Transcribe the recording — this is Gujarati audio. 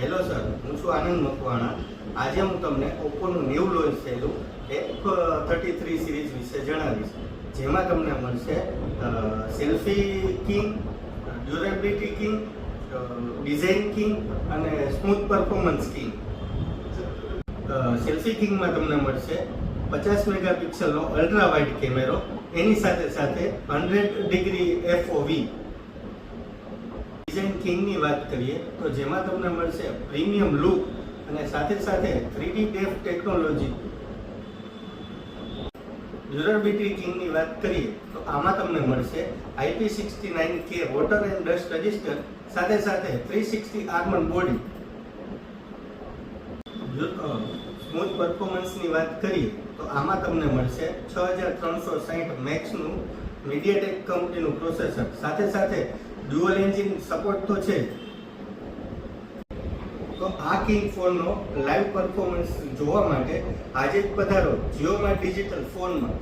હેલો સર, હું છું આનંદ મકવાણા. આજે હું તમને ઓપ્પોનું ન્યૂ લોન્ચ થયેલું F33 સિરીઝ વિશે જણાવીશ. જેમાં તમને મળશે selfie king, durability king, design king અને સ્મૂથ પરફોર્મન્સ કિંગ. સેલ્ફી કિંગમાં તમને મળશે 50 મેગાપિક્સલનો અલ્ટ્રા વાઇડ કેમેરો, એની સાથે સાથે 100 ડિગ્રી FOV. ડિઝાઇન કિંગની વાત કરીએ તો જેમાં તમને મળશે પ્રીમિયમ લુક અને સાથે સાથે 3D ડેફ ટેકનોલોજી. ડ્યુરેબિલિટી કિંગની વાત કરીએ તો આમાં તમને મળશે IP69K water and dust register, સાથે સાથે 360 આર્મર બોડી. સ્મૂથ પરફોર્મન્સની વાત કરીએ તો આમાં તમને મળશે 6360 મેક્સનું મીડિયાટેક કંપનીનું પ્રોસેસર, સાથે સાથે ડ્યુઅલ એન્જિન સપોર્ટ તો છે. તો આ કિંગ ફોનનો લાઈવ પરફોર્મન્સ જોવા માટે આજે જ પધારો જીઓમાર્ટ ડિજિટલ ફોનમાં.